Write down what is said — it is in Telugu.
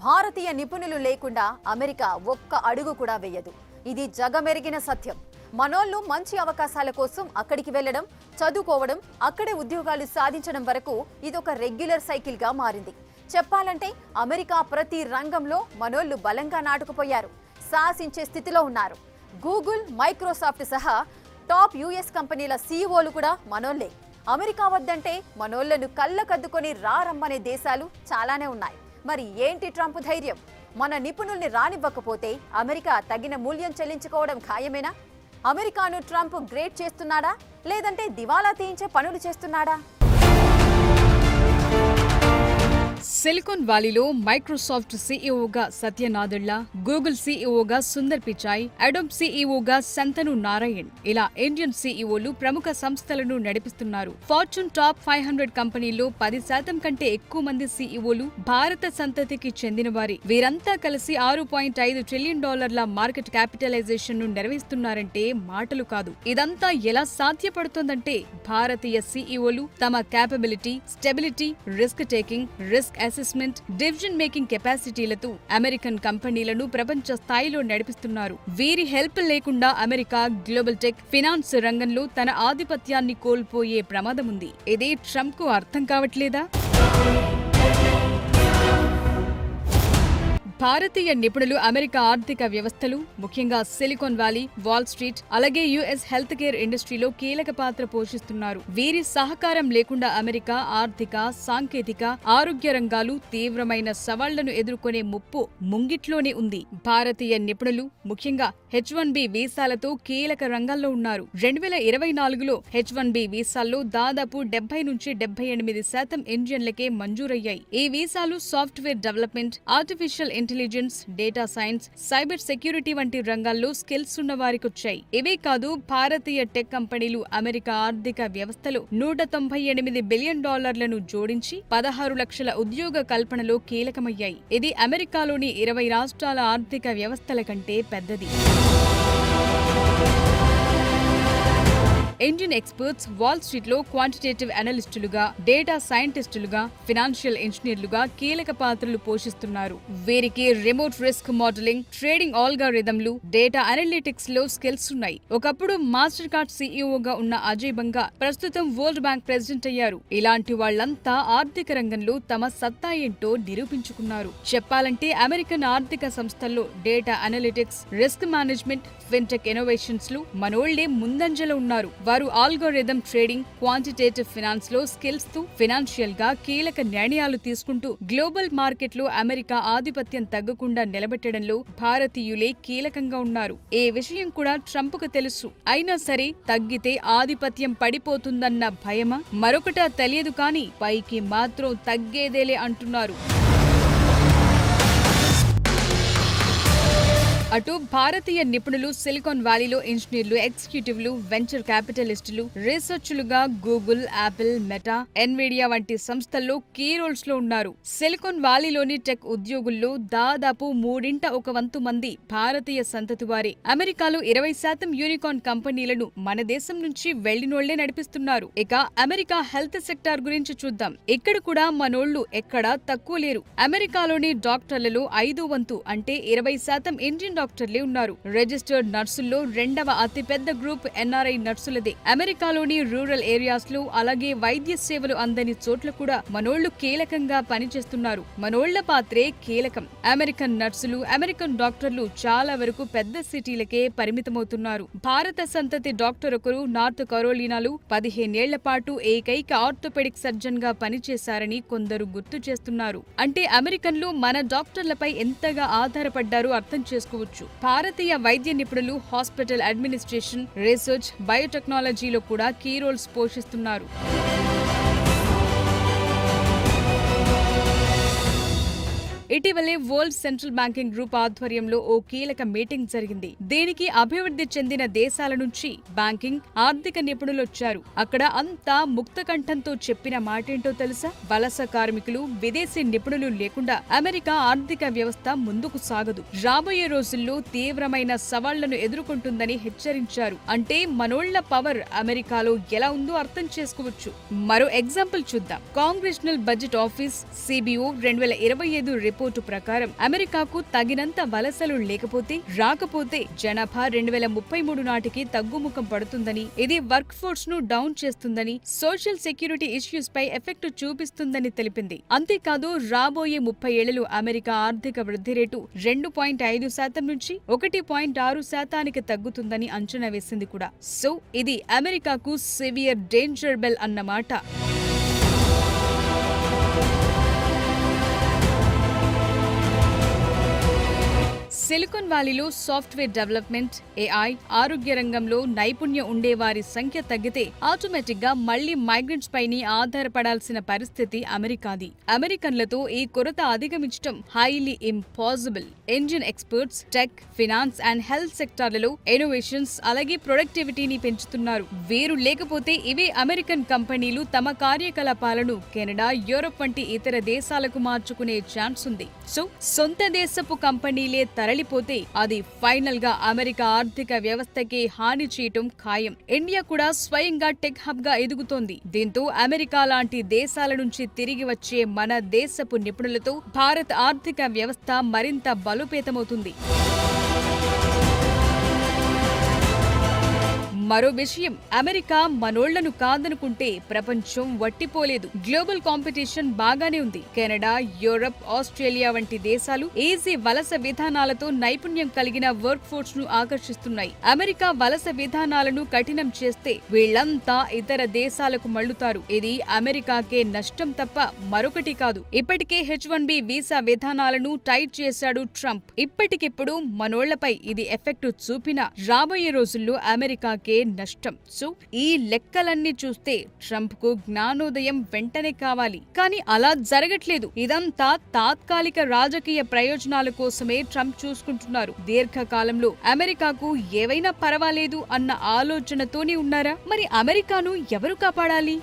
భారతీయ నిపుణులు లేకుండా అమెరికా ఒక్క అడుగు కూడా వేయదు. ఇది జగమెరిగిన సత్యం. మనోళ్ళు మంచి అవకాశాల కోసం అక్కడికి వెళ్లడం, చదువుకోవడం, అక్కడే ఉద్యోగాలు సాధించడం వరకు ఇదొక రెగ్యులర్ సైకిల్ గా మారింది. చెప్పాలంటే అమెరికా ప్రతి రంగంలో మనోళ్ళు బలంగా నాటుకుపోయారు, శాసించే స్థితిలో ఉన్నారు. గూగుల్, మైక్రోసాఫ్ట్ సహా టాప్ యుఎస్ కంపెనీల సీఈఓలు కూడా మనోళ్లే. అమెరికా వద్దంటే మనోళ్లను కళ్ళకద్దుకొని రారమ్మనే దేశాలు చాలానే ఉన్నాయి. మరి ఏంటి ట్రంప్ ధైర్యం? మన నిపుణుల్ని రానివ్వకపోతే అమెరికా తగిన మూల్యం చెల్లించుకోవడం ఖాయమేనా? అమెరికాను ట్రంప్ గ్రేట్ చేస్తున్నాడా, లేదంటే దివాలా తీయించే పనులు చేస్తున్నాడా? సిలికాన్ వ్యాలీలో Microsoft సీఈఓగా Satya Nadella, Google సీఈఓగా Sundar Pichai, Adobe సీఈఓగా Shantanu Narayan, ఇలా ఇండియన్ సీఈఓలు ప్రముఖ సంస్థలను నడిపిస్తున్నారు. ఫార్చ్యూన్ టాప్ 500 కంపెనీల్లో 10% కంటే ఎక్కువ మంది సీఈఓలు భారత సంతతికి చెందినవారి. వీరంతా కలిసి $6.5 ట్రిలియన్ మార్కెట్ క్యాపిటలైజేషన్ ను నిర్వహిస్తున్నారంటే మాటలు కాదు. ఇదంతా ఎలా సాధ్యపడుతోందంటే భారతీయ సీఈఓలు తమ capability, stability, risk taking, risk assessment, decision making కెపాసిటీలతో అమెరికన్ కంపెనీలను ప్రపంచ స్థాయిలో నడిపిస్తున్నారు. వీరి హెల్ప్ లేకుండా అమెరికా గ్లోబల్ టెక్, ఫినాన్స్ రంగంలో తన ఆధిపత్యాన్ని కోల్పోయే ప్రమాదముంది. ఇదే ట్రంప్ కు అర్థం కావట్లేదా? భారతీయ నిపుణులు అమెరికా ఆర్థిక వ్యవస్థలు, ముఖ్యంగా సిలికాన్ వ్యాలీ, వాల్ స్ట్రీట్, అలాగే యుఎస్ హెల్త్ కేర్ ఇండస్ట్రీలో కీలక పాత్ర పోషిస్తున్నారు. వీరి సహకారం లేకుండా అమెరికా ఆర్థిక, సాంకేతిక, ఆరోగ్య రంగాలు తీవ్రమైన సవాళ్లను ఎదుర్కొనే ముప్పు ముంగిట్లోనే ఉంది. భారతీయ నిపుణులు ముఖ్యంగా H-1B వీసాలతో కీలక రంగాల్లో ఉన్నారు. 2024లో H-1B వీసాల్లో దాదాపు 70 నుంచి 78% ఇండియన్లకే మంజూరయ్యాయి. ఈ వీసాలు software development, artificial intelligence, data science, cyber security వంటి రంగాల్లో స్కిల్స్ ఉన్న వారికొచ్చాయి. ఇవే కాదు, భారతీయ టెక్ కంపెనీలు అమెరికా ఆర్థిక వ్యవస్థలో $198 బిలియన్ జోడించి 16 లక్షల ఉద్యోగ కల్పనలో కీలకమయ్యాయి. ఇది అమెరికాలోని 20 రాష్ట్రాల ఆర్థిక వ్యవస్థల కంటే పెద్దది. ఇండియన్ ఎక్స్పర్ట్స్ వాల్ స్ట్రీట్ లో క్వాంటిటేటివ్ అనలిస్టులుగా, డేటా సైంటిస్టులుగా, ఫినాన్షియల్ ఇంజనీర్లుగా కీలక పాత్రలు పోషిస్తున్నారు. వీరికి రిమోట్ రిస్క్ మోడలింగ్, ట్రేడింగ్ ఆల్గారిథంలు, డేటా అనలిటిక్స్ లో స్కిల్స్ ఉన్నాయి. ఒకప్పుడు మాస్టర్ కార్డ్ సీఈఓగా ఉన్న అజయ్ బంగా ప్రస్తుతం వరల్డ్ బ్యాంక్ ప్రెసిడెంట్ అయ్యారు. ఇలాంటి వాళ్లంతా ఆర్థిక రంగంలో తమ సత్తా ఏంటో నిరూపించుకున్నారు. చెప్పాలంటే అమెరికన్ ఆర్థిక సంస్థల్లో data analytics, risk management, fintech innovations లో మనోళ్లే ముందంజలో ఉన్నారు. వారు ఆల్గోరిథం ట్రేడింగ్, క్వాంటిటేటివ్ ఫినాన్స్ లో స్కిల్స్ తో ఫినాన్షియల్ గా కీలక నిర్ణయాలు తీసుకుంటూ గ్లోబల్ మార్కెట్ లో అమెరికా ఆధిపత్యం తగ్గకుండా నిలబెట్టడంలో భారతీయులే కీలకంగా ఉన్నారు. ఈ విషయం కూడా ట్రంప్ కు తెలుసు. అయినా సరే తగ్గితే ఆధిపత్యం పడిపోతుందన్న భయమా మరొకటా తెలియదు, కానీ పైకి మాత్రం తగ్గేదేలే అంటున్నారు. అటు భారతీయ నిపుణులు సిలికాన్ వ్యాలీలో ఇంజనీర్లు, ఎగ్జిక్యూటివ్లు, వెంచర్ క్యాపిటలిస్టులు, రీసెర్చ్లుగా గూగుల్, యాపిల్, మెటా, ఎన్విడియా వంటి సంస్థల్లో కీ రోల్స్ లో ఉన్నారు. సిలికాన్ వ్యాలీలోని టెక్ ఉద్యోగుల్లో దాదాపు 1/3 మంది భారతీయ సంతతి వారే. అమెరికాలో 20% యూనికార్న్ కంపెనీలను మన దేశం నుంచి వెళ్లినోళ్లే నడిపిస్తున్నారు. ఇక అమెరికా హెల్త్ సెక్టార్ గురించి చూద్దాం. ఇక్కడ కూడా మనోళ్లు ఎక్కడా తక్కువ లేరు. అమెరికాలోని డాక్టర్లలో 5/5 అంటే 20% ఇండియన్ డాక్టర్లే ఉన్నారు. రిజిస్టర్డ్ నర్సుల్లో 2వ అతిపెద్ద గ్రూప్ ఎన్ఆర్ఐ నర్సులదే. అమెరికాలోని రూరల్ ఏరియాస్ లో, అలాగే వైద్య సేవలు అందని చోట్ల కూడా మనోళ్లు కీలకంగా పనిచేస్తున్నారు. మనోళ్ల పాత్రే కీలకం. అమెరికన్ నర్సులు, అమెరికన్ డాక్టర్లు చాలా వరకు పెద్ద సిటీలకే పరిమితమవుతున్నారు. భారత సంతతి డాక్టర్ ఒకరు నార్త్ కరోలినాలో 15 ఏళ్ల పాటు ఏకైక ఆర్థోపెడిక్ సర్జన్ గా పనిచేశారని కొందరు గుర్తు చేస్తున్నారు. అంటే అమెరికన్లు మన డాక్టర్లపై ఎంతగా ఆధారపడ్డారో అర్థం చేసుకోవచ్చు. భారతీయ వైద్య నిపుణులు హాస్పిటల్ అడ్మినిస్ట్రేషన్, రీసెర్చ్, బయోటెక్నాలజీలో కూడా కీ రోల్స్ పోషిస్తున్నారు. ఇటీవలే వరల్డ్ సెంట్రల్ బ్యాంకింగ్ గ్రూప్ ఆధ్వర్యంలో ఓ కీలక మీటింగ్ జరిగింది. దీనికి అభివృద్ధి చెందిన దేశాల నుంచి బ్యాంకింగ్, ఆర్థిక నిపుణులొచ్చారు. అక్కడ అంతా ముక్తకంఠంతో చెప్పిన మాటేంటో తెలుసా? వలస కార్మికులు, విదేశీ నిపుణులు లేకుండా అమెరికా ఆర్థిక వ్యవస్థ ముందుకు సాగదు. రాబోయే రోజుల్లో తీవ్రమైన సవాళ్లను ఎదుర్కొంటుందని హెచ్చరించారు. అంటే మనోళ్ల పవర్ అమెరికాలో ఎలా ఉందో అర్థం చేసుకోవచ్చు. మరో ఎగ్జాంపుల్ చూద్దాం. Congressional budget office CBO 2025 report report ప్రకారం అమెరికాకు తగినంత వలసలు రాకపోతే జనాభా 2033 నాటికి తగ్గుముఖం పడుతుందని, ఇది వర్క్ ఫోర్స్ ను డౌన్ చేస్తుందని, సోషల్ సెక్యూరిటీ ఇష్యూస్ పై ఎఫెక్ట్ చూపిస్తుందని తెలిపింది. అంతేకాదు రాబోయే 30 ఏళ్లలో అమెరికా ఆర్థిక వృద్ధి రేటు 2.5% నుంచి 1.6% తగ్గుతుందని అంచనా వేసింది కూడా. సో ఇది అమెరికాకు సివియర్ డేంజర్ బెల్ అన్నమాట. సిలికాన్ వ్యాలీలో సాఫ్ట్వేర్ డెవలప్మెంట్, ఏఐ, ఆరోగ్య రంగంలో నైపుణ్యం ఉండేవారి సంఖ్య తగ్గితే ఆటోమేటిక్ గా మళ్లీ మైగ్రెంట్స్ పైనే ఆధారపడాల్సిన పరిస్థితి అమెరికాది. అమెరికన్లతో ఈ కొరత అధిగమించడం highly impossible. Indian experts tech, finance and health సెక్టార్లలో ఇన్నోవేషన్స్ అలాగే ప్రొడక్టివిటీని పెంచుతున్నారు. వీరు లేకపోతే ఇవే అమెరికన్ కంపెనీలు తమ కార్యకలాపాలను కెనడా, యూరోప్ వంటి ఇతర దేశాలకు మార్చుకునే ఛాన్స్ ఉంది. సో సొంత దేశపు కంపెనీలే తరలిపోతే అది ఫైనల్ గా అమెరికా ఆర్థిక వ్యవస్థకే హాని చేయటం ఖాయం. ఇండియా కూడా స్వయంగా టెక్ హబ్ గా ఎదుగుతోంది. దీంతో అమెరికా లాంటి దేశాల నుంచి తిరిగి వచ్చే మన దేశపు నిపుణులతో భారత్ ఆర్థిక వ్యవస్థ మరింత బలోపేతమవుతుంది. మరో విషయం, అమెరికా మనోళ్లను కాదనుకుంటే ప్రపంచం వట్టిపోలేదు. గ్లోబల్ కాంపిటీషన్ బాగానే ఉంది. కెనడా, యూరప్, ఆస్ట్రేలియా వంటి దేశాలు ఈజీ వలస విధానాలతో నైపుణ్యం కలిగిన వర్క్ ఫోర్స్ ను ఆకర్షిస్తున్నాయి. అమెరికా వలస విధానాలను కఠినం చేస్తే వీళ్లంతా ఇతర దేశాలకు మళ్లుతారు. ఇది అమెరికాకే నష్టం తప్ప మరొకటి కాదు. ఇప్పటికే H-1B వీసా విధానాలను టైట్ చేశాడు ట్రంప్. ఇప్పటికిప్పుడు మనోళ్లపై ఇది ఎఫెక్ట్ చూపినా రాబోయే రోజుల్లో అమెరికాకే నష్టం. సో ఈ లెక్కలన్నీ చూస్తే ట్రంప్ కు జ్ఞానోదయం వెంటనే కావాలి. కానీ అలా జరగట్లేదు. ఇదంతా తాత్కాలిక రాజకీయ ప్రయోజనాల కోసమే ట్రంప్ చూసుకుంటున్నారు. దీర్ఘకాలంలో అమెరికాకు ఏవైనా పర్వాలేదు అన్న ఆలోచనతోనే ఉన్నారా? మరి అమెరికాను ఎవరు కాపాడాలి?